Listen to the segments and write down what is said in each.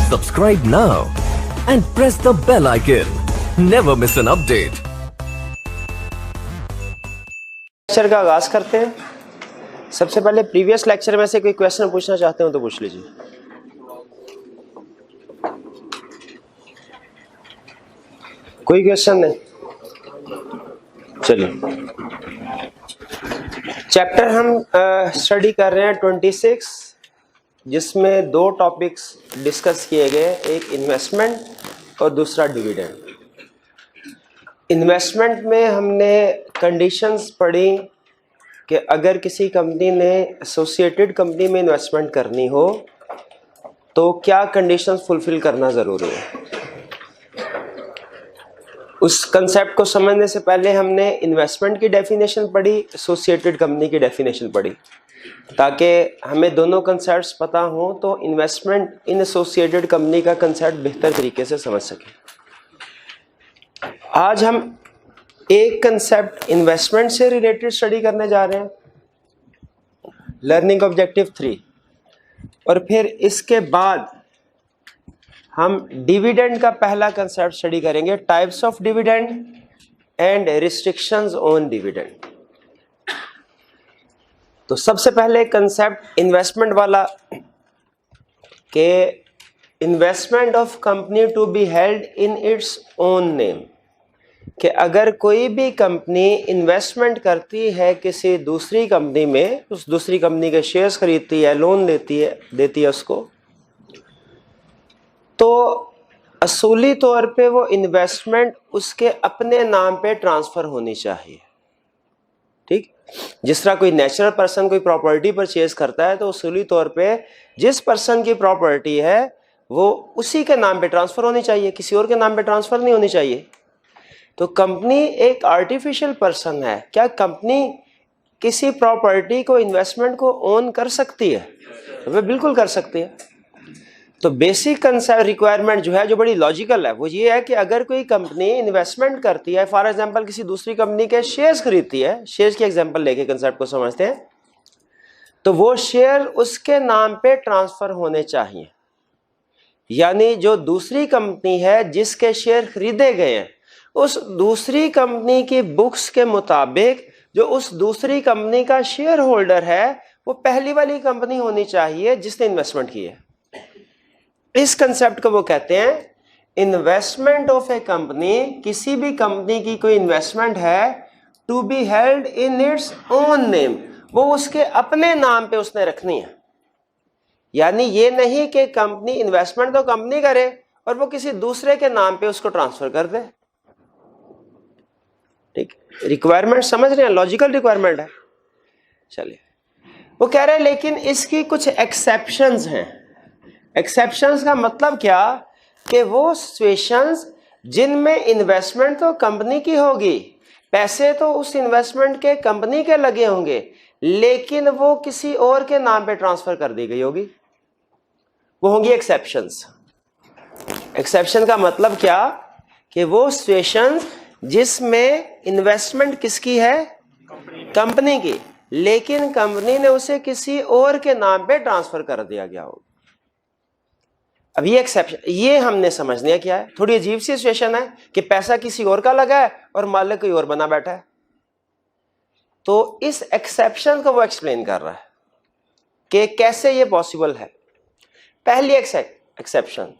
Subscribe now and press the bell icon. Never miss an update. Lecture का आगाज करते हैं। सबसे पहले प्रीवियस लेक्चर में से कोई क्वेश्चन पूछना चाहते हो तो पूछ लीजिए। कोई क्वेश्चन नहीं? चलिए, चैप्टर हम स्टडी कर रहे हैं 26, जिसमें दो टॉपिक्स डिस्कस किए गए, एक इन्वेस्टमेंट और दूसरा डिविडेंड। इन्वेस्टमेंट में हमने कंडीशंस पढ़ी कि अगर किसी कंपनी ने एसोसिएटेड कंपनी में इन्वेस्टमेंट करनी हो तो क्या कंडीशंस फुलफिल करना ज़रूरी है। उस कंसेप्ट को समझने से पहले हमने इन्वेस्टमेंट की डेफिनेशन पढ़ी, एसोसिएटेड कंपनी की डेफिनेशन पढ़ी, ताकि हमें दोनों कंसेप्ट्स पता हो तो इन्वेस्टमेंट इन एसोसिएटेड कंपनी का कंसेप्ट बेहतर तरीके से समझ सकें। आज हम एक कंसेप्ट इन्वेस्टमेंट से रिलेटेड स्टडी करने जा रहे हैं, लर्निंग ऑब्जेक्टिव 3, और फिर इसके बाद हम डिविडेंड का पहला कंसेप्ट स्टडी करेंगे, types of dividend and restrictions on dividend. तो सबसे पहले कंसेप्ट इन्वेस्टमेंट वाला के investment of company to be held in its own name, कि अगर कोई भी कंपनी इन्वेस्टमेंट करती है किसी दूसरी कंपनी में, उस दूसरी कंपनी के शेयर्स खरीदती है, लोन देती है उसको, तो असूली तौर पे वो इन्वेस्टमेंट उसके अपने नाम पे ट्रांसफ़र होनी चाहिए। ठीक, जिस तरह कोई नेचुरल पर्सन कोई प्रॉपर्टी परचेज करता है तो असूली तौर पे जिस पर्सन की प्रॉपर्टी है वो उसी के नाम पे ट्रांसफ़र होनी चाहिए, किसी और के नाम पे ट्रांसफ़र नहीं होनी चाहिए। तो कंपनी एक आर्टिफिशियल पर्सन है। क्या कंपनी किसी प्रॉपर्टी को, इन्वेस्टमेंट को ओन कर सकती है? वह बिल्कुल कर सकती है। तो बेसिक कंसेप्ट रिक्वायरमेंट जो है, जो बड़ी लॉजिकल है, वो ये है कि अगर कोई कंपनी इन्वेस्टमेंट करती है, फॉर एग्जांपल किसी दूसरी कंपनी के शेयर्स खरीदती है, शेयर्स की एग्जांपल लेके कंसेप्ट को समझते हैं, तो वो शेयर उसके नाम पे ट्रांसफर होने चाहिए। यानी जो दूसरी कंपनी है जिसके शेयर खरीदे गए हैं, उस दूसरी कंपनी की बुक्स के मुताबिक जो उस दूसरी कंपनी का शेयर होल्डर है वो पहली वाली कंपनी होनी चाहिए जिसने इन्वेस्टमेंट की है। इस कंसेप्ट को वो कहते हैं इन्वेस्टमेंट ऑफ ए कंपनी। किसी भी कंपनी की कोई इन्वेस्टमेंट है to be held in its own name, वो उसके अपने नाम पे उसने रखनी है। यानी ये नहीं कि कंपनी इन्वेस्टमेंट तो कंपनी करे और वो किसी दूसरे के नाम पे उसको ट्रांसफर कर दे। ठीक, रिक्वायरमेंट समझ रहे हैं, लॉजिकल रिक्वायरमेंट है। चलिए, वो कह रहे हैं लेकिन इसकी कुछ एक्सेप्शंस हैं। एक्सेप्शंस का मतलब क्या कि वो सिचुएशंस जिनमें इन्वेस्टमेंट तो कंपनी की होगी, पैसे तो उस इन्वेस्टमेंट के कंपनी के लगे होंगे, लेकिन वो किसी और के नाम पे ट्रांसफर कर दी गई होगी, वो होंगी एक्सेप्शंस। एक्सेप्शन का मतलब क्या कि वो सिचुएशंस जिसमें इन्वेस्टमेंट किसकी है? कंपनी की, लेकिन कंपनी ने उसे किसी और के नाम पे ट्रांसफर कर दिया गया हो। अब ये एक्सेप्शन, ये हमने समझना है क्या है। थोड़ी अजीब सी सिचुएशन है कि पैसा किसी और का लगा है और मालिक कोई और बना बैठा है। तो इस एक्सेप्शन को वो एक्सप्लेन कर रहा है कि कैसे ये पॉसिबल है। पहली एक्सेप्शन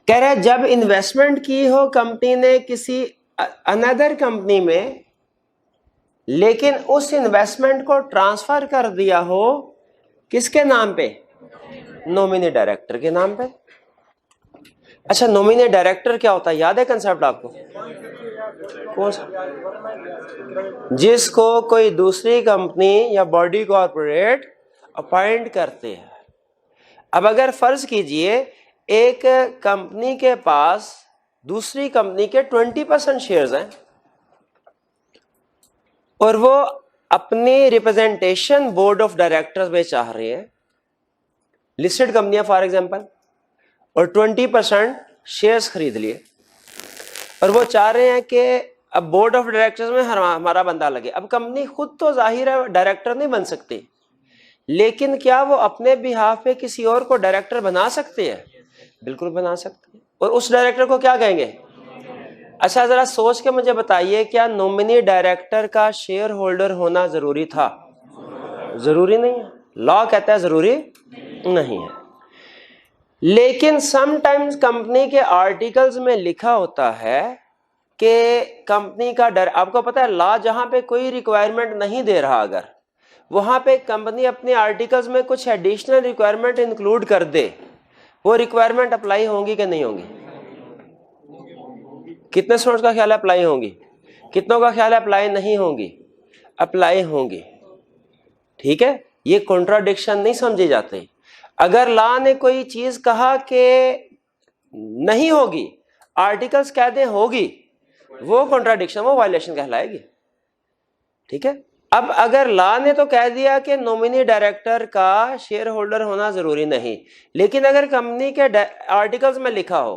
कह रहा है जब इन्वेस्टमेंट की हो कंपनी ने किसी अनदर कंपनी में, लेकिन उस इन्वेस्टमेंट को ट्रांसफर कर दिया हो किसके नाम पे? नॉमिनी डायरेक्टर के नाम पे। अच्छा, नॉमिनी डायरेक्टर क्या होता है? याद है कंसेप्ट आपको? कौन सा? जिसको कोई दूसरी कंपनी या बॉडी कॉर्पोरेट अपॉइंट करते हैं। अब अगर फर्ज कीजिए एक कंपनी के पास दूसरी कंपनी के 20% शेयर्स हैं और वो अपनी रिप्रेजेंटेशन बोर्ड ऑफ डायरेक्टर्स में चाह रहे हैं, लिस्टेड कंपनियां फॉर एग्जांपल, और 20% शेयर्स खरीद लिए और वो चाह रहे हैं कि अब बोर्ड ऑफ डायरेक्टर्स में हमारा बंदा लगे। अब कंपनी खुद तो जाहिर है डायरेक्टर नहीं बन सकती, लेकिन क्या वो अपने बिहाफ पे किसी और को डायरेक्टर बना सकते हैं? बिल्कुल बना सकते हैं। और उस डायरेक्टर को क्या कहेंगे? अच्छा जरा सोच के मुझे बताइए, क्या नॉमिनी डायरेक्टर का शेयर होल्डर होना जरूरी था? जरूरी नहीं है। लॉ कहता है जरूरी नहीं है। लेकिन समटाइम्स कंपनी के आर्टिकल्स में लिखा होता है कि कंपनी का आपको पता है लॉ जहां पे कोई रिक्वायरमेंट नहीं दे रहा, अगर वहां पे कंपनी अपने आर्टिकल्स में कुछ एडिशनल रिक्वायरमेंट इंक्लूड कर दे, वो रिक्वायरमेंट अप्लाई होंगी कि नहीं होंगी? कितने स्टूडेंट्स का ख्याल है अप्लाई होंगी? कितनों का ख्याल है अप्लाई नहीं होंगी? अप्लाई होंगी। ठीक है, ये कॉन्ट्राडिक्शन नहीं समझे जाते। अगर लॉ ने कोई चीज कहा कि नहीं होगी, आर्टिकल्स कह दे होगी, वो कॉन्ट्राडिक्शन, वो वायलेशन कहलाएगी। ठीक है, अब अगर लॉ ने तो कह दिया कि नॉमिनी डायरेक्टर का शेयर होल्डर होना जरूरी नहीं, लेकिन अगर कंपनी के आर्टिकल्स में लिखा हो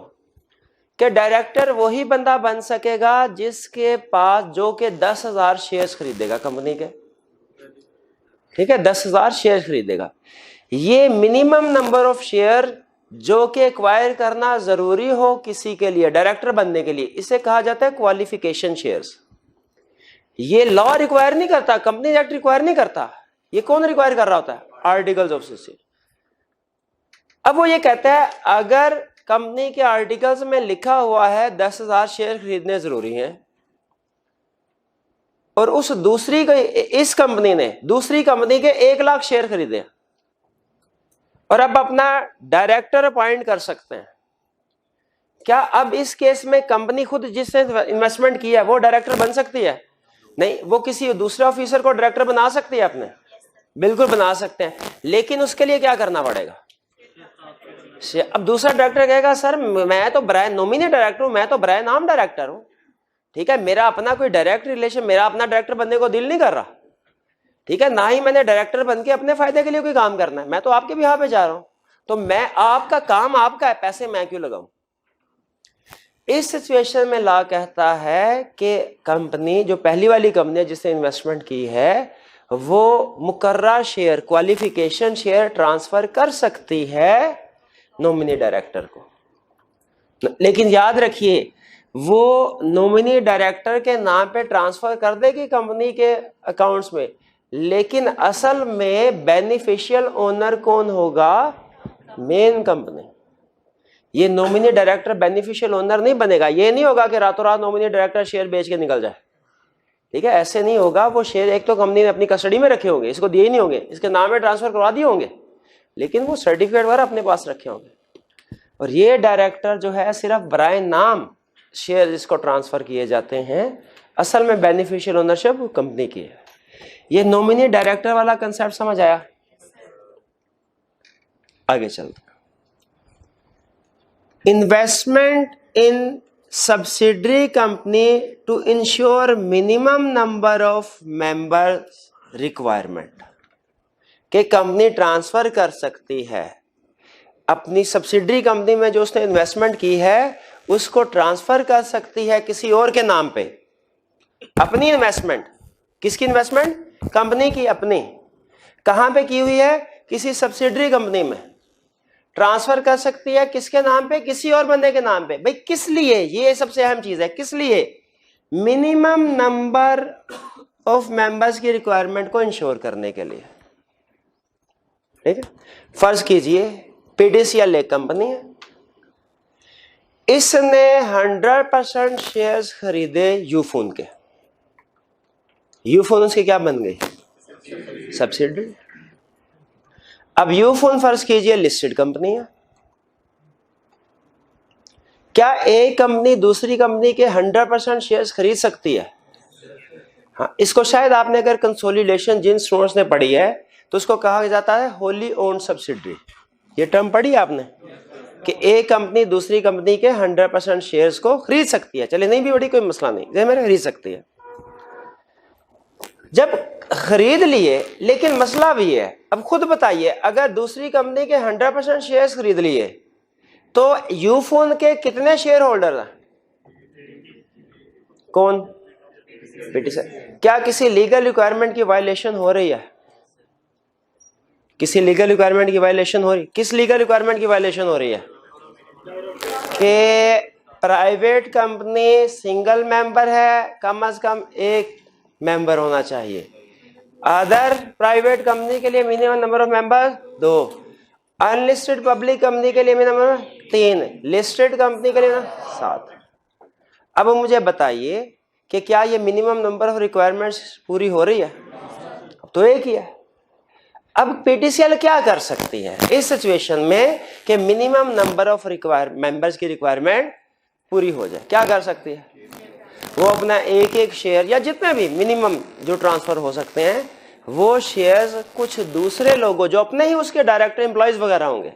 कि डायरेक्टर वही बंदा बन सकेगा जिसके पास, जो कि 10,000 शेयर्स खरीदेगा कंपनी के। ठीक है, 10,000 शेयर खरीदेगा, ये मिनिमम नंबर ऑफ शेयर जो कि एक्वायर करना जरूरी हो किसी के लिए डायरेक्टर बनने के लिए, इसे कहा जाता है क्वालिफिकेशन शेयर्स। ये लॉ रिक्वायर नहीं करता, कंपनी एक्ट रिक्वायर नहीं करता, ये कौन रिक्वायर कर रहा होता है? Articles of association. अब वो ये कहता है अगर कंपनी के आर्टिकल्स में लिखा हुआ है 10,000 शेयर खरीदने जरूरी हैं, और उस दूसरी को, इस कंपनी ने दूसरी कंपनी के 1 लाख शेयर खरीदे और अब अपना डायरेक्टर अपॉइंट कर सकते हैं, क्या अब इस केस में कंपनी खुद जिसने इन्वेस्टमेंट किया है वो डायरेक्टर बन सकती है? नहीं, वो किसी दूसरे ऑफिसर को डायरेक्टर बना सकती है अपने? बिल्कुल बना सकते हैं, लेकिन उसके लिए क्या करना पड़ेगा? अब दूसरा डायरेक्टर कहेगा सर मैं तो बराए नॉमिनी डायरेक्टर हूं, मैं तो बराए नाम डायरेक्टर हूं, ठीक है, मेरा अपना कोई डायरेक्ट रिलेशन, मेरा अपना डायरेक्टर बनने को दिल नहीं कर रहा, ठीक है, ना ही मैंने डायरेक्टर बन के अपने फायदे के लिए कोई काम करना है, मैं तो आपके बिहाफ पे जा रहा हूं, तो मैं, आपका काम आपका है, पैसे मैं क्यों लगाऊं? इस सिचुएशन में लॉ कहता है कि कंपनी, जो पहली वाली कंपनी है जिसने इन्वेस्टमेंट की है, वो मुकर्रर शेयर, क्वालिफिकेशन शेयर ट्रांसफर कर सकती है नॉमिनी डायरेक्टर को। लेकिन याद रखिए, वो नॉमिनी डायरेक्टर के नाम पे ट्रांसफर कर देगी कंपनी के अकाउंट्स में, लेकिन असल में बेनिफिशियल ओनर कौन होगा? Main company. ये नॉमिनी डायरेक्टर बेनिफिशियल ओनर नहीं बनेगा। ये नहीं होगा कि रातों रात नॉमिनी डायरेक्टर शेयर बेच के निकल जाए, ठीक है, ऐसे नहीं होगा। वो शेयर एक तो कंपनी ने अपनी कस्टडी में रखे होंगे, इसको दिए ही नहीं होंगे, इसके नाम में ट्रांसफर करवा दिए होंगे, लेकिन वो सर्टिफिकेट वगैरह अपने पास रखे होंगे, और ये डायरेक्टर जो है सिर्फ बराए नाम शेयर जिसको ट्रांसफर किए जाते हैं, असल में बेनिफिशियल ओनरशिप कंपनी की है। ये नॉमिनी डायरेक्टर वाला कंसेप्ट समझ आया? आगे चलते। Investment in subsidiary company to ensure minimum number of members requirement, के कंपनी ट्रांसफर कर सकती है अपनी सब्सिडरी कंपनी में, जो उसने इन्वेस्टमेंट की है उसको ट्रांसफर कर सकती है किसी और के नाम पे। अपनी इन्वेस्टमेंट, किसकी इन्वेस्टमेंट? कंपनी की अपनी। कहां पे की हुई है? किसी सब्सिडरी कंपनी में। ट्रांसफर कर सकती है किसके नाम पे? किसी और बंदे के नाम पे। भाई किस लिए? ये सबसे अहम चीज है, किस लिए? मिनिमम नंबर ऑफ मेंबर्स की रिक्वायरमेंट को इंश्योर करने के लिए, ठीक है। फर्ज कीजिए पीडीसीएल एक कंपनी है, इसने 100% शेयर्स खरीदे यूफोन के। यूफोन उसके क्या बन गई? सब्सिडरी। अब यूफोन फर्ज कीजिए लिस्टेड कंपनी है। क्या एक कंपनी दूसरी कंपनी के 100% शेयर्स खरीद सकती है? हाँ, इसको शायद आपने अगर कंसोलिडेशन जिन स्टूडेंट्स ने पढ़ी है तो उसको कहा जाता है होली ओन्ड सब्सिडरी। ये टर्म पढ़ी आपने कि एक कंपनी दूसरी कंपनी के 100% शेयर्स को खरीद सकती है। चले नहीं भी बड़ी कोई मसला नहीं, जैसे मैंने खरीद सकती है। जब खरीद लिए, लेकिन मसला भी है, अब खुद बताइए, अगर दूसरी कंपनी के 100% शेयर्स खरीद लिए तो यूफोन के कितने शेयर होल्डर हैं? कौन? पीटीसी। क्या किसी लीगल रिक्वायरमेंट की वायलेशन हो रही है? किसी लीगल रिक्वायरमेंट की वायलेशन हो रही, किस लीगल रिक्वायरमेंट की वायलेशन हो रही है कि प्राइवेट कंपनी सिंगल मेंबर है, कम से कम एक मेंबर होना चाहिए, अदर प्राइवेट कंपनी के लिए minimum number of member 2, unlisted public company के लिए मिनिमम 3, लिस्टेड कंपनी के लिए 7। अब मुझे बताइए कि क्या ये मिनिमम नंबर ऑफ रिक्वायरमेंट्स पूरी हो रही है? तो एक ही है। अब पीटीसीएल क्या कर सकती है इस सिचुएशन में कि मिनिमम नंबर ऑफ मेंबर्स की रिक्वायरमेंट पूरी हो जाए? क्या कर सकती है? वो अपना एक एक शेयर या जितने भी मिनिमम जो ट्रांसफर हो सकते हैं वो शेयर्स कुछ दूसरे लोगों जो अपने ही उसके डायरेक्टर एम्प्लॉयज वगैरह होंगे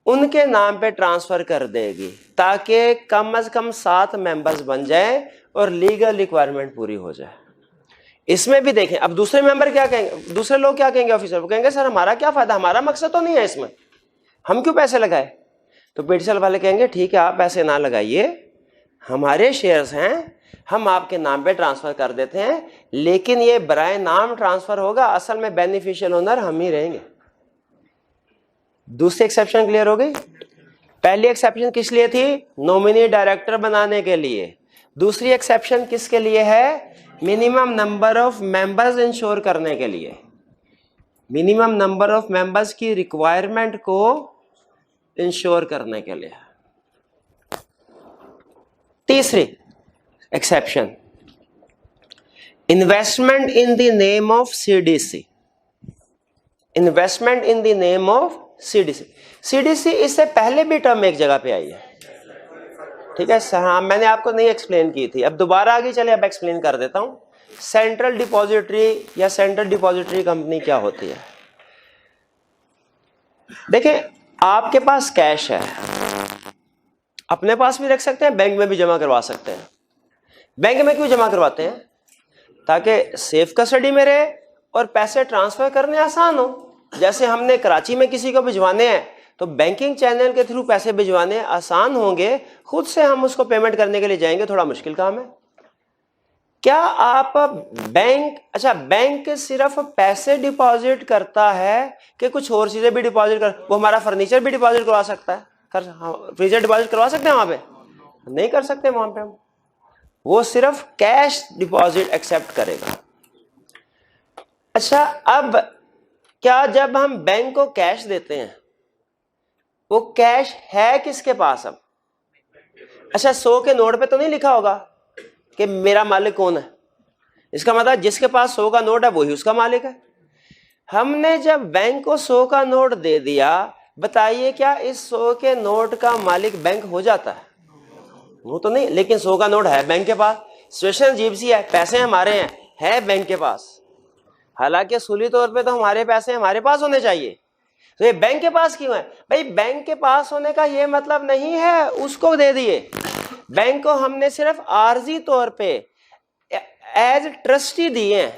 उनके नाम पे ट्रांसफर कर देगी, ताकि कम से कम 7 मेंबर्स बन जाए और लीगल रिक्वायरमेंट पूरी हो जाए। इसमें भी देखें, अब दूसरे मेंबर क्या कहेंगे, दूसरे लोग क्या कहेंगे, ऑफिसर वो कहेंगे सर हमारा क्या फायदा, हमारा मकसद तो नहीं है इसमें, हम क्यों पैसे लगाए? तो पीटीसीएल वाले कहेंगे ठीक है आप पैसे ना लगाइए, हमारे शेयर्स हैं, हम आपके नाम पे ट्रांसफर कर देते हैं, लेकिन ये बराए नाम ट्रांसफर होगा, असल में बेनिफिशियल ओनर हम ही रहेंगे। दूसरी एक्सेप्शन क्लियर हो गई? पहली एक्सेप्शन किस लिए थी? नॉमिनी डायरेक्टर बनाने के लिए। दूसरी एक्सेप्शन किसके लिए है? Minimum number of members ensure करने के लिए, मिनिमम नंबर ऑफ मेंबर्स की रिक्वायरमेंट को इंश्योर करने के लिए। तीसरी exception, investment in the name of CDC. Investment in the name of CDC. CDC इससे पहले भी टर्म एक जगह पे आई है, ठीक है सर? हाँ, मैंने आपको नहीं एक्सप्लेन की थी, अब दोबारा आगे चले, अब एक्सप्लेन कर देता हूं। सेंट्रल डिपॉजिटरी या सेंट्रल डिपॉजिटरी कंपनी क्या होती है? देखें, आपके पास कैश है, अपने पास भी रख सकते हैं, बैंक में भी जमा करवा सकते हैं। बैंक में क्यों जमा करवाते हैं? ताकि सेफ कस्टडी में रहे और पैसे ट्रांसफर करने आसान हो। जैसे हमने कराची में किसी को भिजवाने हैं तो बैंकिंग चैनल के थ्रू पैसे भिजवाने आसान होंगे, खुद से हम उसको पेमेंट करने के लिए जाएंगे, थोड़ा मुश्किल काम है। क्या आप बैंक, अच्छा बैंक सिर्फ पैसे डिपॉजिट करता है कि कुछ और चीजें भी डिपॉजिट कर? वो हमारा फर्नीचर भी डिपॉजिट करवा सकता है, फर्नीचर डिपॉजिट करवा सकते हैं वहां पे? नहीं कर सकते वहां पे हम, वो सिर्फ कैश डिपॉजिट एक्सेप्ट करेगा। अच्छा, अब क्या जब हम बैंक को कैश देते हैं वो कैश है किसके पास? अब अच्छा, 100 के नोट पे तो नहीं लिखा होगा कि मेरा मालिक कौन है, इसका मतलब जिसके पास 100 का नोट है वही उसका मालिक है। हमने जब बैंक को 100 का नोट दे दिया, बताइए क्या इस 100 के नोट का मालिक बैंक हो जाता है? वो तो नहीं, लेकिन 100 का नोट है बैंक के पास, सिचुएशन अजीब सी है, पैसे हमारे हैं, है बैंक के पास, हालांकि असूली तौर पे तो हमारे पैसे हमारे पास होने चाहिए, तो ये बैंक के पास क्यों है? भाई बैंक के पास होने का ये मतलब नहीं है उसको दे दिए, बैंक को हमने सिर्फ आर्जी तौर पे एज ट्रस्टी दिए हैं,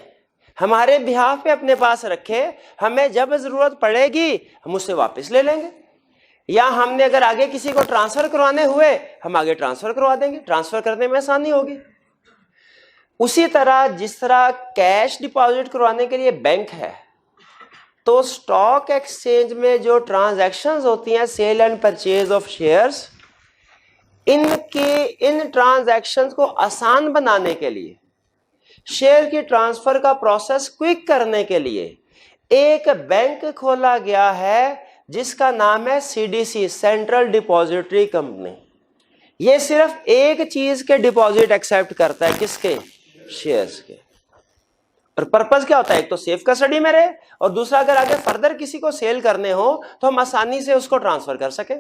हमारे बिहाफ पे अपने पास रखे, हमें जब जरूरत पड़ेगी हम उससे वापस ले लेंगे, या हमने अगर आगे किसी को ट्रांसफर करवाने हुए हम आगे ट्रांसफर करवा देंगे, ट्रांसफर करने में आसानी होगी। उसी तरह जिस तरह कैश डिपॉजिट करवाने के लिए बैंक है, तो स्टॉक एक्सचेंज में जो ट्रांजैक्शंस होती हैं, sale and purchase of shares, इन ट्रांजैक्शंस को आसान बनाने के लिए, शेयर की ट्रांसफर का प्रोसेस क्विक करने के लिए एक बैंक खोला गया है जिसका नाम है सीडीसी, सेंट्रल डिपॉजिटरी कंपनी। ये सिर्फ एक चीज के डिपॉजिट एक्सेप्ट करता है, किसके? शेयर्स के। और पर्पस क्या होता है? एक तो सेफ कस्टडी में रहे, और दूसरा अगर आगे फर्दर किसी को सेल करने हो तो हम आसानी से उसको ट्रांसफर कर सके।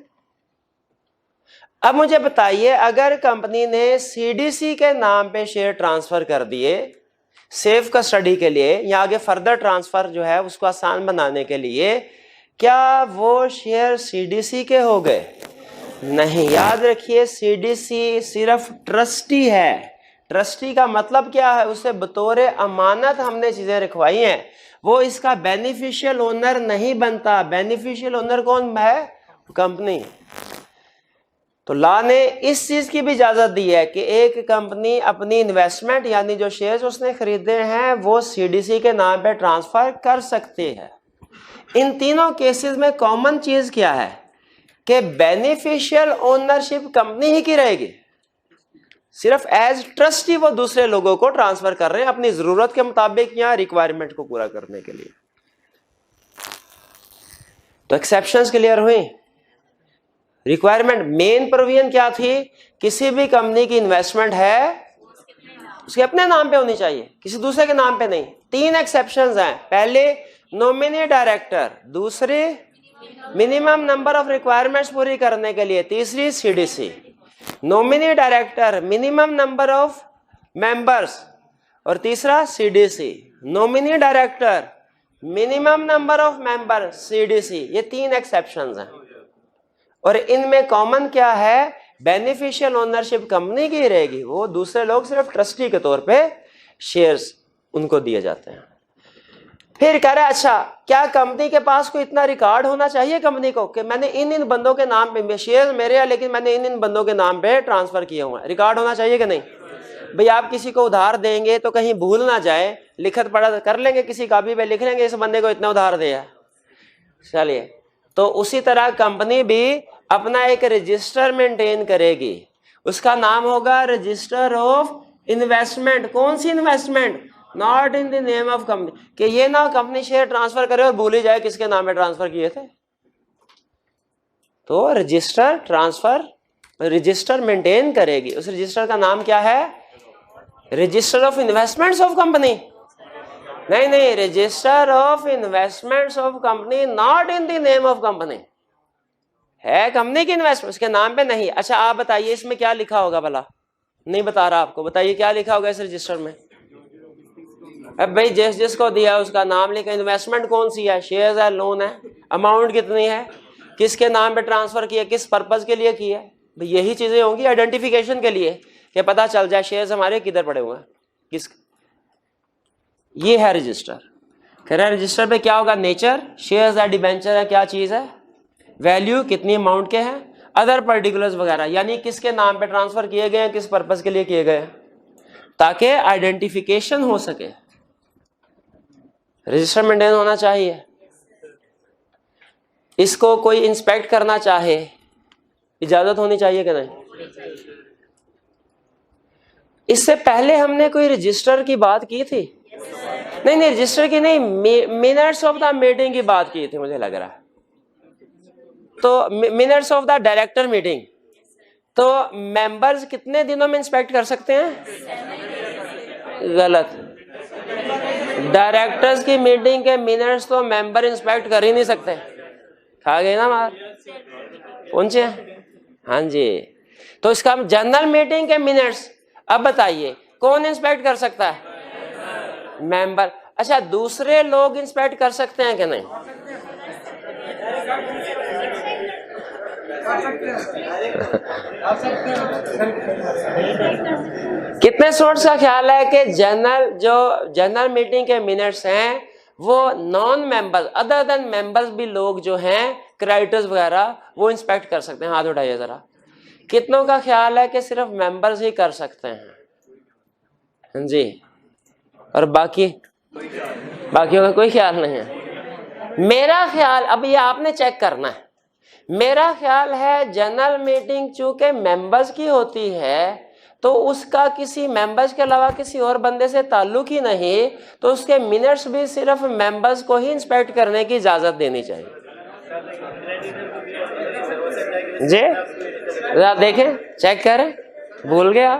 अब मुझे बताइए, अगर कंपनी ने सीडीसी के नाम पे शेयर ट्रांसफर कर दिए सेफ कस्टडी के लिए, या आगे फर्दर ट्रांसफर जो है उसको आसान बनाने के लिए, क्या वो शेयर सीडीसी के हो गए? नहीं, याद रखिए सीडीसी सिर्फ ट्रस्टी है। ट्रस्टी का मतलब क्या है? उसे बतौर अमानत हमने चीजें रखवाई हैं, वो इसका बेनिफिशियल ओनर नहीं बनता। बेनिफिशियल ओनर कौन है? कंपनी। तो लॉ ने इस चीज की भी इजाजत दी है कि एक कंपनी अपनी इन्वेस्टमेंट यानी जो शेयर्स उसने खरीदे हैं वो सीडीसी के नाम पे ट्रांसफर कर सकती है। इन तीनों केसेस में कॉमन चीज क्या है कि बेनिफिशियल ओनरशिप कंपनी ही की रहेगी, सिर्फ एज ट्रस्टी वो दूसरे लोगों को ट्रांसफर कर रहे हैं अपनी जरूरत के मुताबिक या रिक्वायरमेंट को पूरा करने के लिए। तो एक्सेप्शंस क्लियर हुई। रिक्वायरमेंट मेन प्रोविजन क्या थी, किसी भी कंपनी की इन्वेस्टमेंट है उसके अपने नाम पे होनी चाहिए, किसी दूसरे के नाम पे नहीं। 3 एक्सेप्शंस हैं, पहले नॉमिनी डायरेक्टर, दूसरे मिनिमम नंबर ऑफ रिक्वायरमेंट्स पूरी करने के लिए, तीसरी CDC. Nominee director, minimum number of members, और तीसरा CDC. Nominee director, minimum number of member, CDC. ये 3 एक्सेप्शंस हैं और इनमें कॉमन क्या है, बेनिफिशियल ओनरशिप कंपनी की रहेगी, वो दूसरे लोग सिर्फ ट्रस्टी के तौर पे शेयर्स उनको दिए जाते हैं। फिर कह रहा है अच्छा क्या कंपनी के पास कोई इतना रिकॉर्ड होना चाहिए कंपनी को कि मैंने इन बंदों के नाम पे, शेयर मेरे हैं लेकिन मैंने इन बंदों के नाम पे ट्रांसफर किए हुए हैं, रिकॉर्ड होना चाहिए कि नहीं? भाई आप किसी को उधार देंगे तो कहीं भूल ना जाए, लिखत पढ़ा कर लेंगे, किसी कॉपी पे लिख लेंगे इस बंदे को इतना उधार दिया। चलिए, तो उसी तरह कंपनी भी अपना एक रजिस्टर मेंटेन करेगी, उसका नाम होगा रजिस्टर ऑफ इन्वेस्टमेंट। कौन सी investment? Not in the name of company, कि ये ना कंपनी शेयर ट्रांसफर करे और भूल ही जाए किसके नाम पे ट्रांसफर किए थे। तो रजिस्टर ट्रांसफर, रजिस्टर मेंटेन करेगी, उस रजिस्टर का नाम क्या है? Register of investments of company. नहीं, register of investments of company, not in the name of company. है कंपनी की इन्वेस्टमेंट, उसके नाम पे नहीं। अच्छा आप बताइए इसमें क्या लिखा होगा भला? नहीं बता रहा आपको, बताइए क्या लिखा होगा इस रजिस्टर में? अब भाई जिसको दिया उसका नाम लिखा, इन्वेस्टमेंट कौन सी है, शेयर्स है, लोन है, अमाउंट कितनी है, किसके नाम पे ट्रांसफर किया, किस पर्पज के लिए किया, भाई यही चीजें होंगी आइडेंटिफिकेशन के लिए कि पता चल जाए शेयर्स हमारे किधर पड़े हुए हैं, किस। ये है रजिस्टर। कह रहा है रजिस्टर पे क्या होगा? नेचर, शेयर्स है, डिबेंचर है, क्या चीज है, वैल्यू कितनी अमाउंट के हैं, अदर पर्टिकुलर्स वगैरह, यानी किसके नाम पे ट्रांसफर किए गए हैं, किस पर्पज के लिए किए गए हैं, ताकि आइडेंटिफिकेशन हो सके। रजिस्टर मेंटेन होना चाहिए। इसको कोई इंस्पेक्ट करना चाहे इजाजत होनी चाहिए कि नहीं? इससे पहले हमने कोई रजिस्टर की बात की थी? नहीं, रजिस्टर की नहीं, मिनट्स ऑफ द मीटिंग की बात की थी मुझे लग रहा है। तो minutes of the director meeting, तो मेंबर्स कितने दिनों में इंस्पेक्ट कर सकते हैं? गलत। डायरेक्टर्स की मीटिंग के मिनट्स तो मेंबर इंस्पेक्ट कर ही नहीं सकते। खा गए ना मार, पहुंचे? हाँ जी। तो इसका जनरल मीटिंग के मिनट्स, अब बताइए कौन इंस्पेक्ट कर सकता है? मेंबर। अच्छा दूसरे लोग इंस्पेक्ट कर सकते हैं कि नहीं? कितने सोर्स का ख्याल है कि जनरल मीटिंग के मिनट्स हैं वो non members, other than members भी लोग जो हैं, क्रेडिटर्स वगैरह, वो इंस्पेक्ट कर सकते हैं? हाथ उठाइए जरा। कितनों का ख्याल है कि सिर्फ मेंबर्स ही कर सकते हैं? जी। और बाकियों का कोई ख्याल नहीं है? मेरा ख्याल, अब ये आपने चेक करना है, मेरा ख्याल है जनरल मीटिंग चूंकि मेंबर्स की होती है तो उसका किसी मेंबर्स के अलावा किसी और बंदे से ताल्लुक ही नहीं, तो उसके मिनट्स भी सिर्फ मेंबर्स को ही इंस्पेक्ट करने की इजाजत देनी चाहिए। जी आप देखें, चेक करें, भूल गया?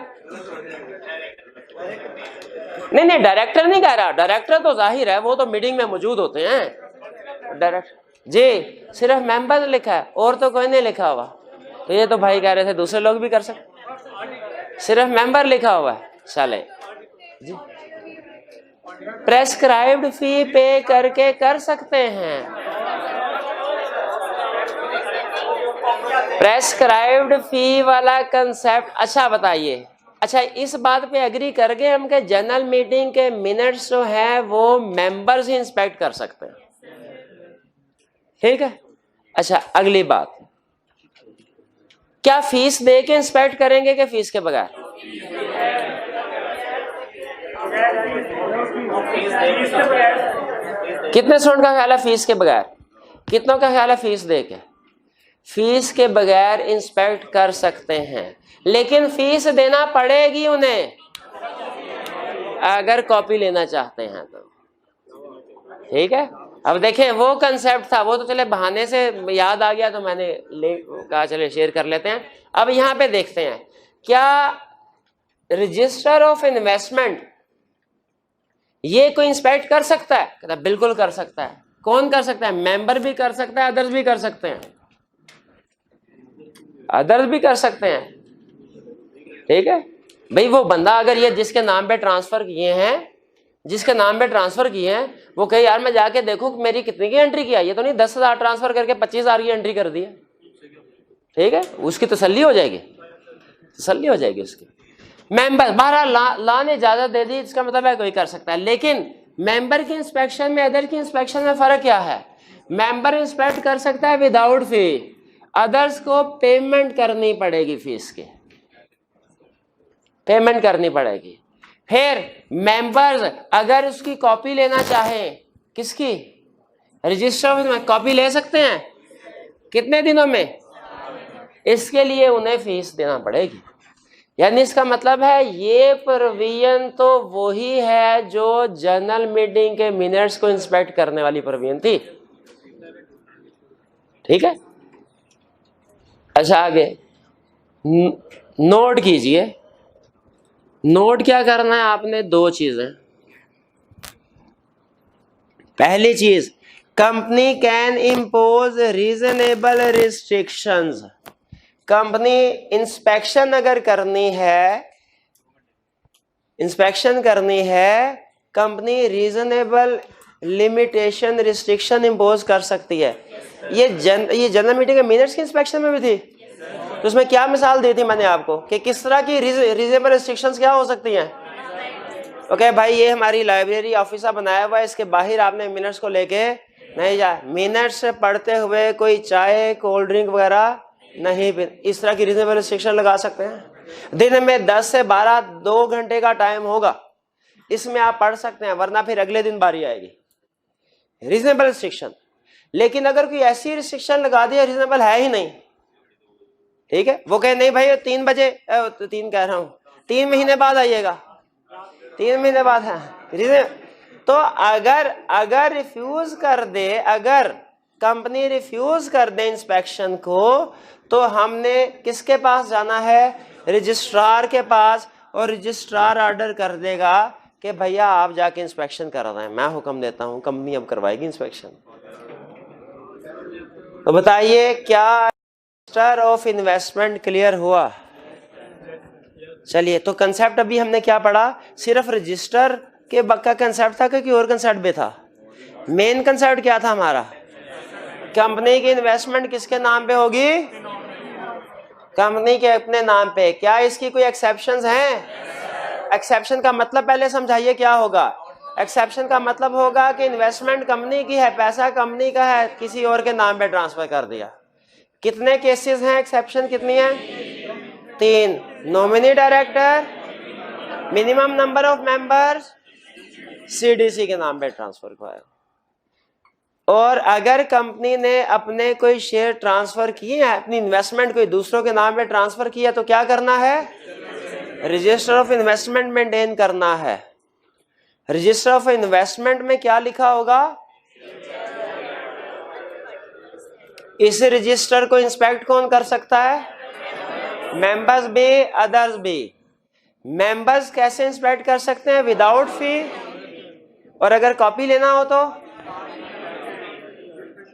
नहीं, डायरेक्टर नहीं कह रहा, डायरेक्टर तो जाहिर है वो तो मीटिंग में मौजूद होते हैं। डायरेक्टर जी, सिर्फ मेंबर लिखा है और तो कोई नहीं लिखा हुआ। तो ये तो भाई कह रहे थे दूसरे लोग भी कर सकते, सिर्फ मेंबर लिखा हुआ है। चले जी, प्रेस्क्राइब्ड फी पे करके कर सकते हैं। प्रेस्क्राइब्ड फी वाला कंसेप्ट, अच्छा बताइए, अच्छा इस बात पे एग्री कर गए हम कि जनरल मीटिंग के मिनट्स जो है वो मेंबर्स ही इंस्पेक्ट कर सकते हैं, ठीक है? अच्छा अगली बात, क्या फीस दे के इंस्पेक्ट करेंगे कि फीस के बगैर? कितने स्टूडेंट का ख्याल है फीस के बगैर? कितनों का ख्याल है फीस दे के? फीस के बगैर इंस्पेक्ट कर सकते हैं, लेकिन फीस देना पड़ेगी उन्हें अगर कॉपी लेना चाहते हैं तो। ठीक है, अब देखें वो कंसेप्ट था, वो तो चले बहाने से याद आ गया तो मैंने कहा चले शेयर कर लेते हैं। अब यहाँ पे देखते हैं क्या रजिस्टर ऑफ इन्वेस्टमेंट ये कोई इंस्पेक्ट कर सकता है? कहता बिल्कुल कर सकता है। कौन कर सकता है? मेंबर भी कर सकता है, अदर्स भी कर सकते हैं, अदर्स भी कर सकते हैं। ठीक है भाई, वो बंदा अगर ये जिसके नाम पे ट्रांसफर किए हैं, जिसके नाम पे ट्रांसफर किए हैं, वो कहे यार मैं जाके देखूं मेरी कितने की एंट्री किया, ये तो नहीं 10,000 ट्रांसफर करके 25,000 की एंट्री कर दी है। ठीक है, उसकी तसल्ली हो जाएगी, तसल्ली हो जाएगी उसकी। मेंबर बहरहाल ला ने इजाजत दे दी, इसका मतलब है कोई कर सकता है। लेकिन मेंबर की इंस्पेक्शन में अदर की इंस्पेक्शन में फर्क क्या है? मेंबर इंस्पेक्ट कर सकता है विदाउट फी, अदर्स को पेमेंट करनी पड़ेगी, फीस की पेमेंट करनी पड़ेगी। फिर मेंबर्स अगर उसकी कॉपी लेना चाहे, किसकी? रजिस्टर में कॉपी ले सकते हैं कितने दिनों में? इसके लिए उन्हें फीस देना पड़ेगी। यानी इसका मतलब है ये प्रोविजन तो वही है जो जनरल मीटिंग के मिनट्स को इंस्पेक्ट करने वाली प्रोविजन थी। ठीक है, अच्छा आगे नोट कीजिए। नोट क्या करना है आपने? दो चीजें। पहली चीज, company can impose reasonable restrictions. Company inspection अगर करनी है, इंस्पेक्शन करनी है, company reasonable limitation restriction impose कर सकती है। ये जनरल मीटिंग के मिनट्स की इंस्पेक्शन में भी थी। तो उसमें क्या मिसाल दी थी मैंने आपको कि किस तरह की रीजनेबल रिस्ट्रिक्शंस क्या हो सकती हैं। ओके भाई, ये हमारी लाइब्रेरी ऑफिसा बनाया हुआ है, इसके बाहर आपने मिनट्स को लेके नहीं जा, मिनट्स पढ़ते हुए कोई चाय कोल्ड ड्रिंक वगैरह नहीं, इस तरह की रीजनेबल रिस्ट्रिक्शन लगा सकते हैं। दिन में 10 से 12 2 घंटे का टाइम होगा, इसमें आप पढ़ सकते हैं, वरना फिर अगले दिन बारी आएगी। Reasonable restriction. लेकिन अगर कोई ऐसी रिस्ट्रिक्शन लगा दिया रीजनेबल है ही नहीं, ठीक है, वो कहे नहीं भाई 3 बजे 3 महीने बाद आइएगा, 3 महीने बाद है, तो अगर रिफ्यूज कर दे, अगर कंपनी रिफ्यूज कर दे इंस्पेक्शन को, तो हमने किसके पास जाना है? रजिस्ट्रार के पास, और रजिस्ट्रार ऑर्डर कर देगा कि भैया आप जाके इंस्पेक्शन कर रहे हैं, मैं हुक्म देता हूं, कंपनी अब करवाएगी इंस्पेक्शन। तो बताइए क्या रजिस्टर ऑफ इन्वेस्टमेंट क्लियर हुआ? चलिए, तो कंसेप्ट अभी हमने क्या पढ़ा? सिर्फ रजिस्टर के बक्का कंसेप्ट था कि और कंसेप्ट भी था? मेन कंसेप्ट क्या था हमारा? कंपनी की इन्वेस्टमेंट किसके नाम पे होगी? कंपनी के अपने नाम पे। क्या इसकी कोई एक्सेप्शंस हैं? एक्सेप्शन का मतलब पहले समझाइए क्या होगा। एक्सेप्शन का मतलब होगा कि इन्वेस्टमेंट कंपनी की है, पैसा कंपनी का है, किसी और के नाम पे ट्रांसफर कर दिया। कितने केसेस हैं? एक्सेप्शन कितनी है? 3। Nominee director, minimum number of members, CDC के नाम पे ट्रांसफर कराया। और अगर कंपनी ने अपने कोई शेयर ट्रांसफर किए हैं, अपनी इन्वेस्टमेंट कोई दूसरों के नाम पे ट्रांसफर किया, तो क्या करना है? रजिस्टर ऑफ इन्वेस्टमेंट मेंटेन करना है। रजिस्टर ऑफ इन्वेस्टमेंट में क्या लिखा होगा? इस रजिस्टर को इंस्पेक्ट कौन कर सकता है? मेंबर्स भी, अदर्स भी। मेंबर्स कैसे इंस्पेक्ट कर सकते हैं? विदाउट फी। और अगर कॉपी लेना हो तो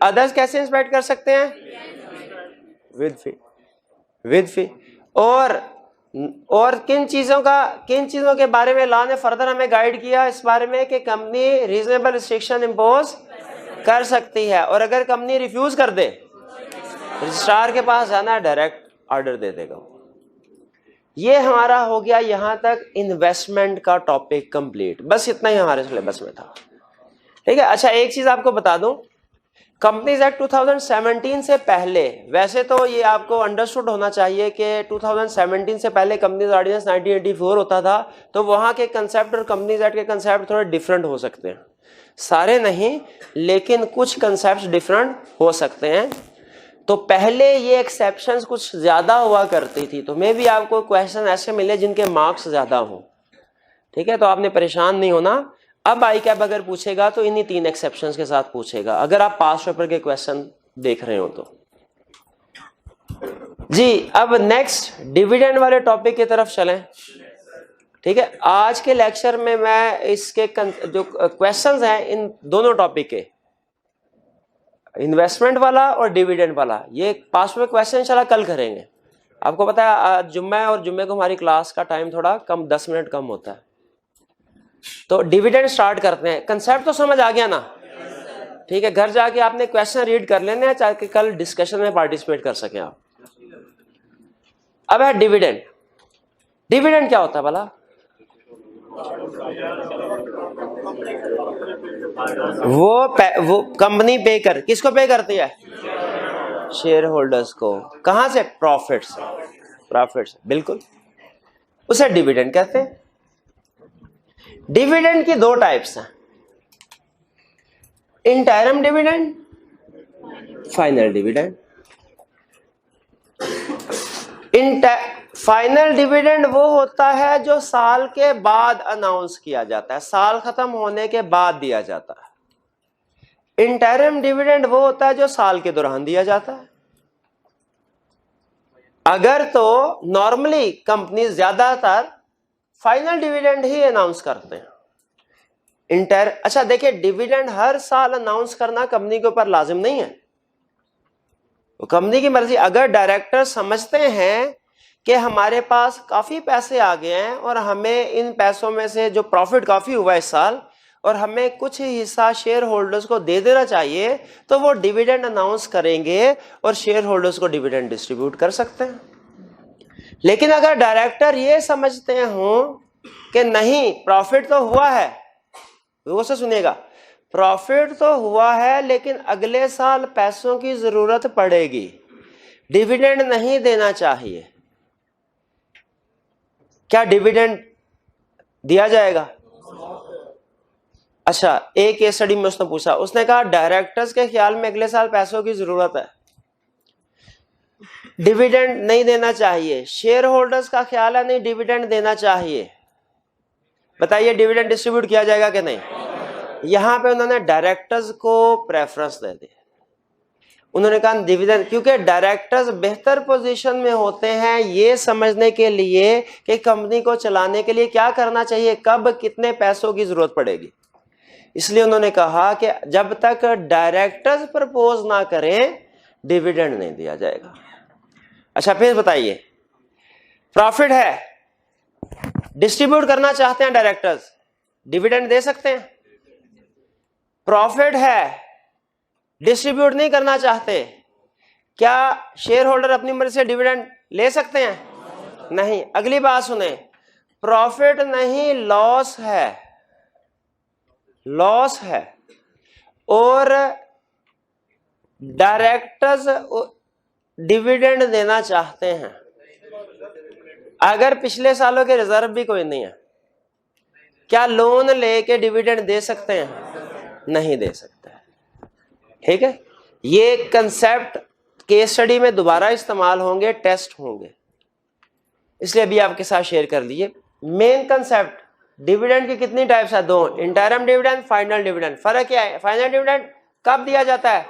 अदर्स कैसे इंस्पेक्ट कर सकते हैं? विद फी, विद फी। और किन चीजों के बारे में लॉ ने फर्दर हमें गाइड किया इस बारे में कि कंपनी रीजनेबल रिस्ट्रिक्शन इंपोज कर सकती है। और अगर कंपनी रिफ्यूज कर दे, रजिस्ट्रार के पास जाना है, डायरेक्ट ऑर्डर दे देगा। ये हमारा हो गया यहां तक इन्वेस्टमेंट का टॉपिक कंप्लीट। बस इतना ही हमारे सिलेबस में था। ठीक है, अच्छा एक चीज आपको बता दूं, कंपनीज एक्ट 2017 से पहले, वैसे तो ये आपको अंडरस्टूड होना चाहिए कि 2017 से पहले कंपनीज ऑर्डिनेंस 1984 होता था, तो वहां के कंसेप्ट और कंपनीज एक्ट के कंसेप्ट थोड़े डिफरेंट हो सकते हैं। सारे नहीं, लेकिन कुछ कंसेप्ट डिफरेंट हो सकते हैं। तो पहले ये एक्सेप्शंस कुछ ज्यादा हुआ करती थी, तो मे भी आपको क्वेश्चन ऐसे मिले जिनके मार्क्स ज्यादा हो, ठीक है, तो आपने परेशान नहीं होना। अब आई कैप अगर पूछेगा तो इन्हीं 3 एक्सेप्शंस के साथ पूछेगा, अगर आप पास्ट पेपर के क्वेश्चन देख रहे हो तो। जी अब नेक्स्ट डिविडेंड वाले टॉपिक की तरफ चलें, ठीक है। आज के लेक्चर में मैं इसके जो क्वेश्चंस हैं इन दोनों टॉपिक के, इन्वेस्टमेंट वाला और डिविडेंड वाला, ये पास्ट में क्वेश्चन इंशाल्लाह कल करेंगे। आपको पता है आज जुम्मा है और जुम्मे को हमारी क्लास का टाइम थोड़ा कम 10 मिनट कम होता है, तो डिविडेंड स्टार्ट करते हैं। कंसेप्ट तो समझ आ गया ना, ठीक है। घर जाके आपने क्वेश्चन रीड कर लेने हैं ताकि कल डिस्कशन में पार्टिसिपेट कर सकें आप। अब है डिविडेंड। डिविडेंड क्या होता है भला? वो कंपनी पे कर, किसको पे करती है? शेयर होल्डर्स को। कहां से? प्रॉफिट से। प्रॉफिट से, बिल्कुल, उसे डिविडेंड कहते हैं। डिविडेंड की 2 टाइप्स हैं, interim dividend, final dividend. Final dividend वो होता है जो साल के बाद अनाउंस किया जाता है, साल खत्म होने के बाद दिया जाता है। इंटरिम डिविडेंड वो होता है जो साल के दौरान दिया जाता है। अगर तो नॉर्मली कंपनी ज्यादातर फाइनल डिविडेंड ही अनाउंस करते हैं। अच्छा देखिए, डिविडेंड हर साल अनाउंस करना कंपनी के ऊपर लाजिम नहीं है, वो कंपनी की मर्जी। अगर डायरेक्टर समझते हैं कि हमारे पास काफी पैसे आ गए हैं और हमें इन पैसों में से जो प्रॉफिट काफी हुआ इस साल और हमें कुछ हिस्सा शेयर होल्डर्स को दे देना चाहिए, तो वो डिविडेंड अनाउंस करेंगे और शेयर होल्डर्स को डिविडेंड डिस्ट्रीब्यूट कर सकते हैं। लेकिन अगर डायरेक्टर ये समझते हो कि नहीं प्रॉफिट तो हुआ है, वो से सुनिएगा, प्रॉफिट तो हुआ है लेकिन अगले साल पैसों की जरूरत पड़ेगी, डिविडेंड नहीं देना चाहिए, क्या डिविडेंड दिया जाएगा? अच्छा, एक केस स्टडी में उसने पूछा, उसने कहा डायरेक्टर्स के ख्याल में अगले साल पैसों की जरूरत है, डिविडेंड नहीं देना चाहिए। शेयर होल्डर्स का ख्याल है नहीं डिविडेंड देना चाहिए। बताइए डिविडेंड डिस्ट्रीब्यूट किया जाएगा कि नहीं? यहां पे उन्होंने डायरेक्टर्स को प्रेफरेंस दे दी। उन्होंने कहा डिविडेंड, क्योंकि डायरेक्टर्स बेहतर पोजीशन में होते हैं ये समझने के लिए कि कंपनी को चलाने के लिए क्या करना चाहिए, कब कितने पैसों की जरूरत पड़ेगी। इसलिए उन्होंने कहा कि जब तक डायरेक्टर्स प्रपोज ना करें डिविडेंड नहीं दिया जाएगा। अच्छा फिर बताइए, प्रॉफिट है, डिस्ट्रीब्यूट करना चाहते हैं डायरेक्टर्स, डिविडेंड दे सकते हैं? प्रॉफिट है, डिस्ट्रीब्यूट नहीं करना चाहते, क्या शेयर होल्डर अपनी मर्जी से डिविडेंड ले सकते हैं? नहीं। अगली बात सुने, प्रॉफिट नहीं लॉस है, लॉस है और डायरेक्टर्स डिविडेंड देना चाहते हैं, अगर पिछले सालों के रिजर्व भी कोई नहीं है, क्या लोन लेके डिविडेंड दे सकते हैं? नहीं दे सकते। ठीक है, ये कंसेप्ट केस स्टडी में दोबारा इस्तेमाल होंगे, टेस्ट होंगे, इसलिए अभी आपके साथ शेयर कर लिए। मेन कंसेप्ट, डिविडेंड की कितनी टाइप्स है? 2, इंटरिम डिविडेंड, फाइनल डिविडेंड। फर्क क्या है? फाइनल डिविडेंड कब दिया जाता है?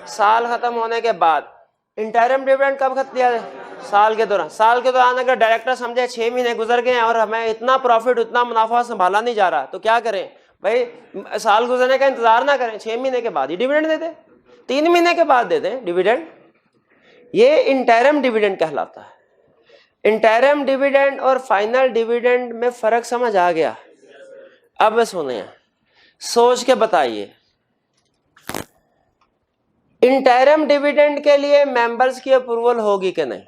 साल खत्म होने के बाद। इंटरिम डिविडेंड कब खत्म दिया जाता है? साल के दौरान। साल के दौरान अगर डायरेक्टर समझे 6 महीने गुजर गए और हमें इतना प्रॉफिट उतना मुनाफा संभाला नहीं जा रहा, तो क्या करें भाई? साल गुजरने का इंतजार ना करें, 6 महीने के बाद ही डिविडेंड दे दें, 3 महीने के बाद दे दें डिविडेंड। ये इंटरिम डिविडेंड कहलाता है। इंटरिम डिविडेंड और फाइनल डिविडेंड में फर्क समझ आ गया? अब सुनिए, सोच के बताइए, इंटरिम डिविडेंड के लिए मेंबर्स की अप्रूवल होगी कि नहीं?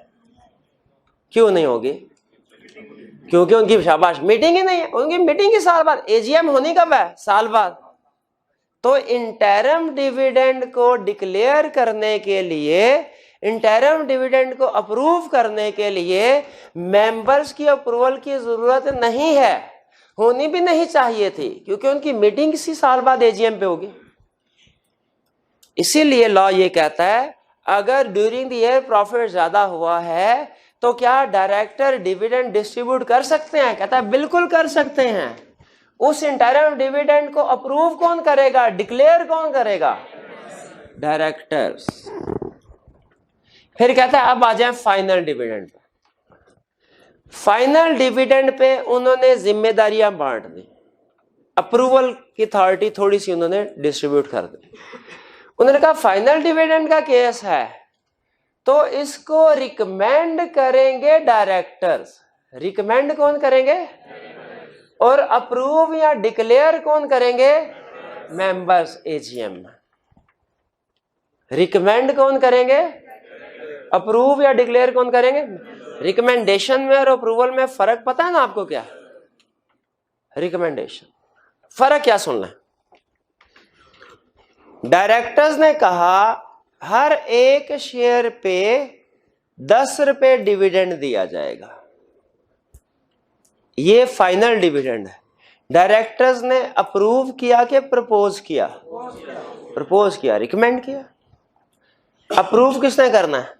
क्यों नहीं होगी? क्योंकि उनकी शाबाश मीटिंग ही नहीं है, उनकी मीटिंग ही साल बाद, एजीएम होनी कब है? साल बाद। तो इंटरिम डिविडेंड को डिक्लेयर करने के लिए, इंटरिम डिविडेंड को अप्रूव करने के लिए मेंबर्स की अप्रूवल की जरूरत नहीं है। होनी भी नहीं चाहिए थी, क्योंकि उनकी मीटिंग किसी साल बाद एजीएम पे होगी। इसीलिए लॉ ये कहता है अगर ड्यूरिंग द ईयर प्रॉफिट ज्यादा हुआ है तो क्या डायरेक्टर डिविडेंड डिस्ट्रीब्यूट कर सकते हैं? कहता है बिल्कुल कर सकते हैं। उस इंटरिम डिविडेंड को अप्रूव कौन करेगा, डिक्लेयर कौन करेगा? डायरेक्टर्स। फिर कहता है अब आ जाए final dividend pay. Final dividend pay उन्होंने जिम्मेदारियां बांट दी, अप्रूवल की अथॉरिटी थोड़ी सी उन्होंने डिस्ट्रीब्यूट कर दी। उन्होंने कहा फाइनल डिविडेंड का केस है तो इसको रिकमेंड करेंगे डायरेक्टर्स। रिकमेंड कौन करेंगे? और अप्रूव या डिक्लेयर कौन करेंगे? मेंबर्स एजीएम में। रिकमेंड कौन करेंगे? अप्रूव या डिक्लेयर कौन करेंगे? रिकमेंडेशन में और अप्रूवल में फर्क पता है ना आपको? क्या रिकमेंडेशन फर्क क्या सुनना है? डायरेक्टर्स ने कहा हर एक शेयर पे 10 रुपए डिविडेंड दिया जाएगा, ये फाइनल डिविडेंड है। डायरेक्टर्स ने अप्रूव किया कि प्रपोज किया? प्रपोज किया। रिकमेंड किया? अप्रूव किसने करना है?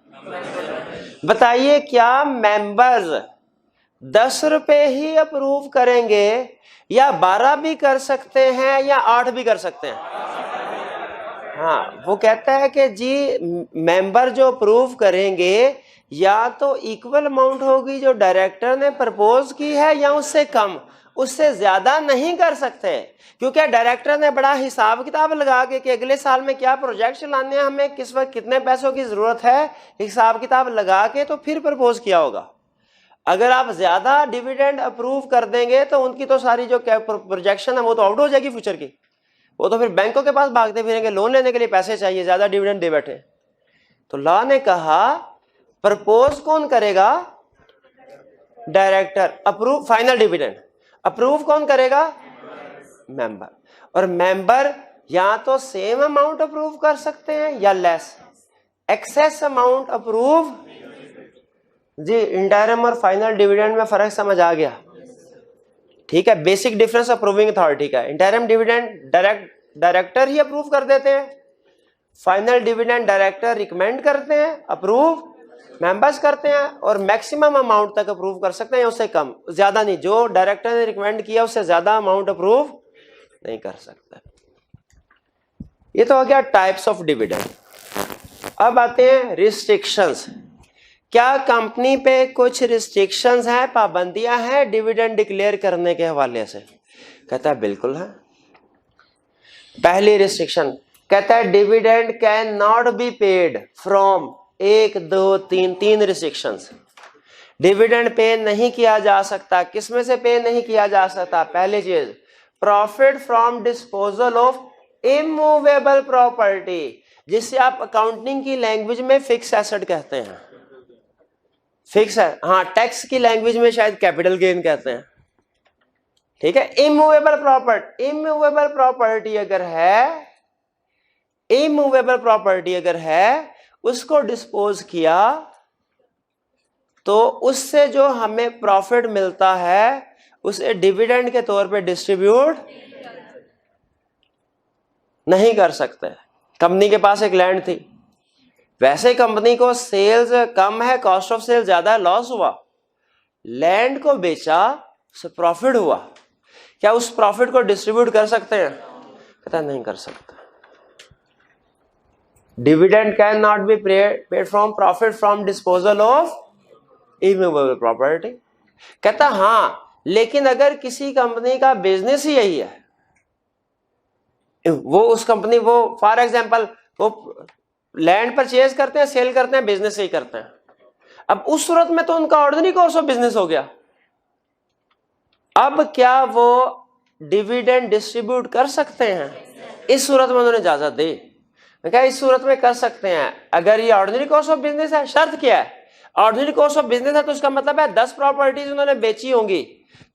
बताइए, क्या मेंबर्स 10 रुपए ही अप्रूव करेंगे या 12 भी कर सकते हैं या 8 भी कर सकते हैं? हाँ, वो कहता है कि जी मेंबर जो अप्रूव करेंगे या तो इक्वल अमाउंट होगी जो डायरेक्टर ने प्रपोज की है या उससे कम, उससे ज्यादा नहीं कर सकते, क्योंकि डायरेक्टर ने बड़ा हिसाब किताब लगा के कि अगले साल में क्या प्रोजेक्ट चलाने हैं, हमें किस वक्त कितने पैसों की जरूरत है, हिसाब किताब लगा के तो फिर प्रपोज किया होगा। अगर आप ज्यादा डिविडेंड अप्रूव कर देंगे तो उनकी तो सारी जो प्रोजेक्शन है वो तो आउट हो जाएगी फ्यूचर की। वो तो फिर बैंकों के पास भागते फिरेंगे, लोन लेने के लिए पैसे चाहिए, ज्यादा डिविडेंड दे बैठे। तो लॉ ने कहा प्रपोज कौन करेगा? Director. Approve final dividend approve कौन करेगा? मेंबर। और मेंबर या तो सेम अमाउंट अप्रूव कर सकते हैं या लेस। Excess amount approve. जी, इंटरिम और फाइनल डिविडेंड में फर्क समझ आ गया? ठीक है, बेसिक डिफरेंस अप्रूविंग अथॉरिटी का। इंटरिम डिविडेंड डायरेक्टर ही अप्रूव कर देते हैं, फाइनल डिविडेंड डायरेक्टर रिकमेंड करते हैं, अप्रूव मेंबर्स करते हैं, और मैक्सिमम अमाउंट तक अप्रूव कर सकते हैं, उससे कम, ज्यादा नहीं। जो डायरेक्टर ने रिकमेंड किया उससे ज्यादा अमाउंट अप्रूव नहीं कर सकता। ये तो हो गया टाइप्स ऑफ डिविडेंड। अब आते हैं रिस्ट्रिक्शंस। क्या कंपनी पे कुछ रिस्ट्रिक्शंस हैं, पाबंदियां हैं डिविडेंड डिक्लेयर करने के हवाले से? कहता है बिल्कुल है। पहली रिस्ट्रिक्शन कहता है dividend can not be paid from 1 2 3 restrictions. Dividend pay नहीं किया जा सकता। किसमें से पे नहीं किया जा सकता? पहली चीज profit from disposal of immovable property, जिसे आप अकाउंटिंग की लैंग्वेज में फिक्स एसेट कहते हैं। फिक्स है, हाँ, टैक्स की लैंग्वेज में शायद कैपिटल गेन कहते हैं। ठीक है, इमूवेबल प्रॉपर्टी अगर है उसको डिस्पोज किया तो उससे जो हमें प्रॉफिट मिलता है उसे डिविडेंड के तौर पे डिस्ट्रीब्यूट नहीं कर सकते। कंपनी के पास एक लैंड थी, वैसे कंपनी को सेल्स कम है, कॉस्ट ऑफ सेल ज्यादा है, लॉस हुआ, लैंड को बेचा, उससे प्रॉफिट हुआ, क्या उस प्रॉफिट को डिस्ट्रीब्यूट कर सकते हैं? कहता नहीं कर सकता। Dividend can not be paid from profit from disposal of immovable property. कहता हाँ, लेकिन अगर किसी कंपनी का बिजनेस ही यही है, वो फॉर एग्जांपल वो लैंड परचेज करते हैं, सेल करते हैं, बिजनेस ही करते हैं, अब उस सूरत में तो उनका ऑर्डिनरी कोर्स ऑफ बिजनेस हो गया। अब क्या वो डिविडेंड डिस्ट्रीब्यूट कर सकते हैं? इस सूरत में उन्होंने इजाजत दी। क्या इस सूरत में कर सकते हैं अगर ये ऑर्डिनरी कोर्स ऑफ बिजनेस है। शर्त क्या है? ऑर्डिनरी कोर्स ऑफ बिजनेस है तो उसका मतलब है 10 प्रॉपर्टीज उन्होंने बेची होंगी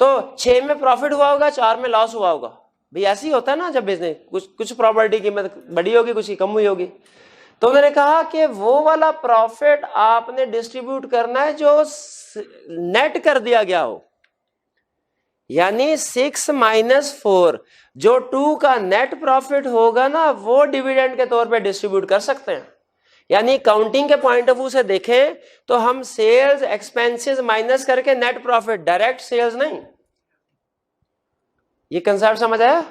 तो 6 में प्रॉफिट हुआ होगा, 4 में लॉस हुआ होगा। भाई ऐसे ही होता है ना, जब बिजनेस कुछ प्रॉपर्टी की कीमत बड़ी होगी, कुछ की कम हुई होगी। तो उन्होंने कहा कि वो वाला प्रॉफिट आपने डिस्ट्रीब्यूट करना है जो नेट कर दिया गया हो, यानी 6 माइनस 4, जो 2 का नेट प्रॉफिट होगा ना वो डिविडेंड के तौर पे डिस्ट्रीब्यूट कर सकते हैं। यानी काउंटिंग के पॉइंट ऑफ व्यू से देखें तो हम सेल्स एक्सपेंसेस माइनस करके नेट प्रॉफिट, डायरेक्ट सेल्स नहीं। ये कंसेप्ट समझ आया?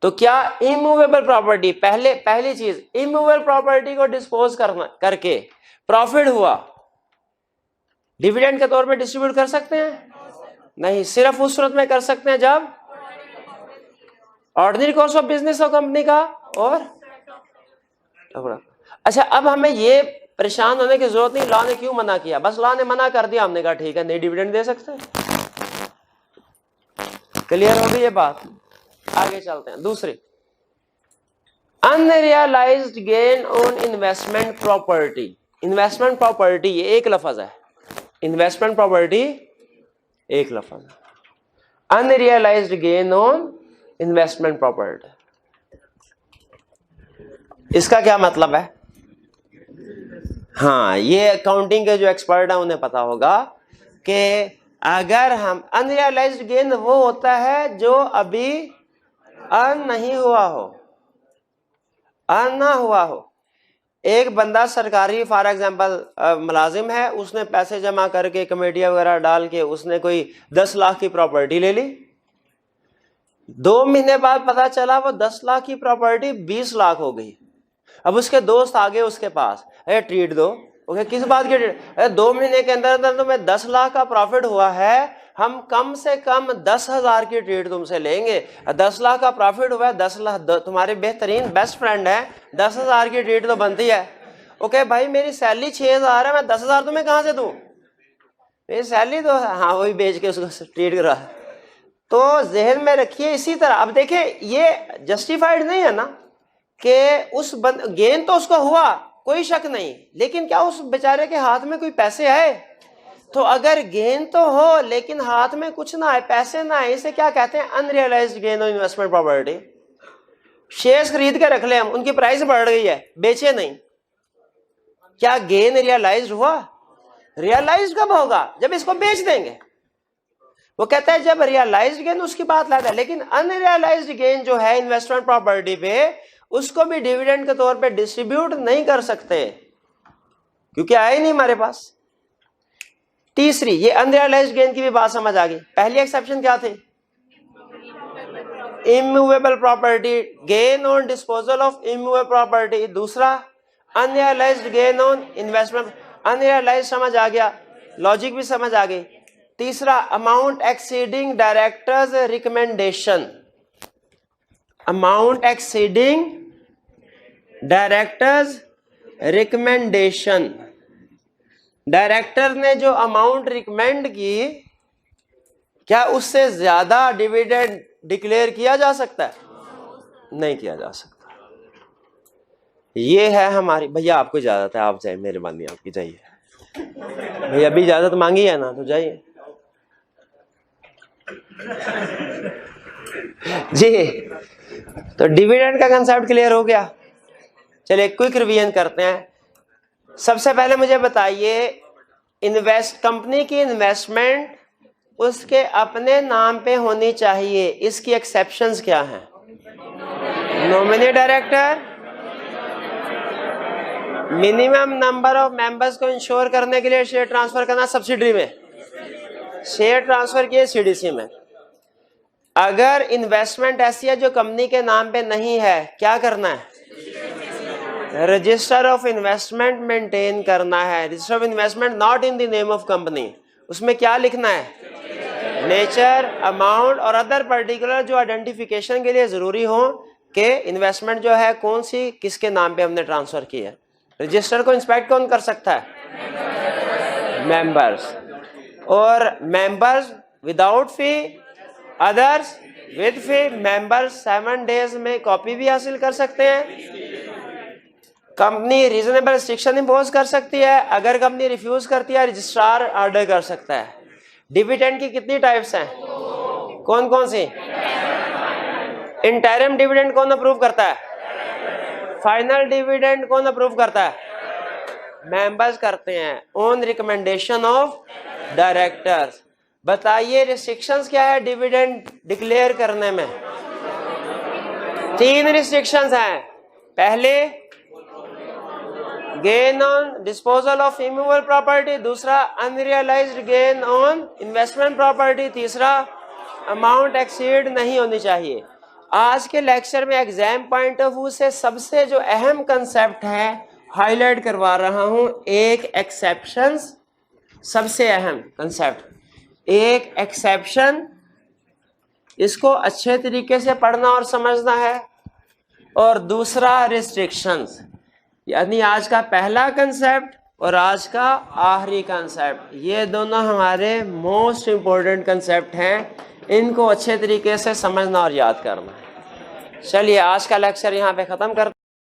तो क्या इमूवेबल प्रॉपर्टी, पहली चीज इमूवेबल प्रॉपर्टी को डिस्पोज करके प्रॉफिट हुआ, डिविडेंड के तौर पे डिस्ट्रीब्यूट कर सकते हैं? नहीं, सिर्फ उस सूरत में कर सकते हैं जब ऑर्डिनरी कोर्स ऑफ बिजनेस हो कंपनी का और अच्छा, अब हमें ये परेशान होने की जरूरत नहीं लॉ ने क्यों मना किया, बस लॉ ने मना कर दिया, हमने कहा ठीक है नहीं डिविडेंड दे सकते। क्लियर हो गई ये बात? आगे चलते हैं। दूसरी, unrealised gain on investment property. Investment property ये एक लफ्ज है, इन्वेस्टमेंट प्रॉपर्टी एक लफ्ज है। Unrealised gain on investment property, इसका क्या मतलब है? हाँ, ये अकाउंटिंग के जो एक्सपर्ट हैं उन्हें पता होगा कि अगर हम अनरियलाइज्ड गेन वो होता है जो अभी अर्न नहीं हुआ हो, अर्न ना हुआ हो। एक बंदा सरकारी फॉर एग्जांपल मुलाजिम है, उसने पैसे जमा करके कमेटियां वगैरह डाल के उसने कोई 10 लाख की प्रॉपर्टी ले ली, 2 महीने बाद पता चला वो 10 लाख की प्रॉपर्टी 20 लाख हो गई। अब उसके दोस्त आ गए उसके पास, अरे ट्रीट दो। ओके, किस बात की ट्रीट? अरे 2 महीने के अंदर अंदर तुम्हें 10 लाख का प्रॉफिट हुआ है, हम कम से कम 10,000 की ट्रीट तुमसे लेंगे। 10 लाख का प्रॉफिट हुआ है, 10 लाख तुम्हारे बेहतरीन बेस्ट फ्रेंड है, 10,000 की ट्रीट तो बनती है। ओके भाई, मेरी सैलरी 6,000 है, मैं 10,000 तुम्हें कहां से दूं? मेरी सैलरी तो हाँ वही बेच के उसको ट्रीट करा। तो जहन में रखिए इसी तरह। अब देखिए ये जस्टिफाइड नहीं है ना कि उस गेन तो उसको हुआ, कोई शक नहीं, लेकिन क्या उस बेचारे के हाथ में कोई पैसे आए? तो अगर गेन तो हो लेकिन हाथ में कुछ ना आए, पैसे ना आए, इसे क्या कहते हैं? Unrealised gain on investment property. Shares खरीद के रख ले हम, उनकी प्राइस बढ़ गई है, बेचे नहीं, क्या गेन रियलाइज्ड हुआ? रियलाइज्ड कब होगा? जब इसको बेच देंगे। वो कहता है जब रियलाइज्ड गेन उसकी बात लाता है, लेकिन अनरियलाइज्ड गेन जो है इन्वेस्टमेंट प्रॉपर्टी पे, उसको भी डिविडेंड के तौर पे डिस्ट्रीब्यूट नहीं कर सकते क्योंकि आए नहीं हमारे पास। तीसरी, ये अनरियलाइज्ड गेन की भी बात समझ आ गई। पहली एक्सेप्शन क्या थी? Immovable property, gain on disposal of immovable property. दूसरा, unrealised gain on investment. Unrealised समझ आ गया, लॉजिक भी समझ आ गई। तीसरा, amount exceeding directors recommendation. Amount exceeding directors recommendation. Director ने जो अमाउंट रिकमेंड की, क्या उससे ज्यादा डिविडेंड डिक्लेयर किया जा सकता है? नहीं किया जा सकता। ये है हमारी। भैया आपको इजाजत है, आप जाइए, मेहरबानी आपकी, जाइए भैया। अभी इजाजत मांगी है ना, तो जाइए जी। तो डिविडेंड का कंसेप्ट क्लियर हो गया। चलिए क्विक रिवीजन करते हैं। सबसे पहले मुझे बताइए, कंपनी की इन्वेस्टमेंट उसके अपने नाम पे होनी चाहिए, इसकी एक्सेप्शंस क्या हैं? Nominee director, minimum number of members को इंश्योर करने के लिए शेयर ट्रांसफर करना सब्सिडरी में, शेयर ट्रांसफर किए सीडीसी में। अगर इन्वेस्टमेंट ऐसी है जो कंपनी के नाम पे नहीं है, क्या करना है? रजिस्टर ऑफ इन्वेस्टमेंट मेंटेन करना है। Register of investment not in the name of company, उसमें क्या लिखना है? नेचर, अमाउंट और अदर पर्टिकुलर जो आइडेंटिफिकेशन के लिए जरूरी हो कि इन्वेस्टमेंट जो है कौन सी किसके नाम पे हमने ट्रांसफर की है। रजिस्टर को इंस्पेक्ट कौन कर सकता है? मेंबर्स। और members without fee, others with fee. Members 7 days में कॉपी भी हासिल कर सकते हैं। कंपनी रीजनेबल रिस्ट्रिक्शन इंपोज कर सकती है। अगर कंपनी रिफ्यूज करती है, रजिस्ट्रार ऑर्डर कर सकता है। डिविडेंड की कितनी टाइप्स हैं? कौन कौन सी? इंटरिम डिविडेंड कौन अप्रूव करता है? फाइनल डिविडेंड कौन अप्रूव करता है? मेंबर्स करते हैं ऑन रिकमेंडेशन ऑफ डायरेक्टर्स। बताइए रिस्ट्रिक्शंस क्या है डिविडेंड डिक्लेयर करने में? 3 रिस्ट्रिक्शंस हैं। पहले gain on disposal of immovable property, दूसरा unrealised gain on investment property, तीसरा अमाउंट एक्सीड नहीं होनी चाहिए। आज के लेक्चर में एग्जाम पॉइंट ऑफ व्यू से सबसे जो अहम कंसेप्ट है हाईलाइट करवा रहा हूं। एक एक्सेप्शंस, सबसे अहम कंसेप्ट एक एक्सेप्शन, इसको अच्छे तरीके से पढ़ना और समझना है। और दूसरा रिस्ट्रिक्शंस, यानी आज का पहला कंसेप्ट और आज का आखिरी कंसेप्ट, ये दोनों हमारे मोस्ट इम्पोर्टेंट कंसेप्ट हैं। इनको अच्छे तरीके से समझना और याद करना है। चलिए आज का लेक्चर यहाँ पे ख़त्म करते हैं।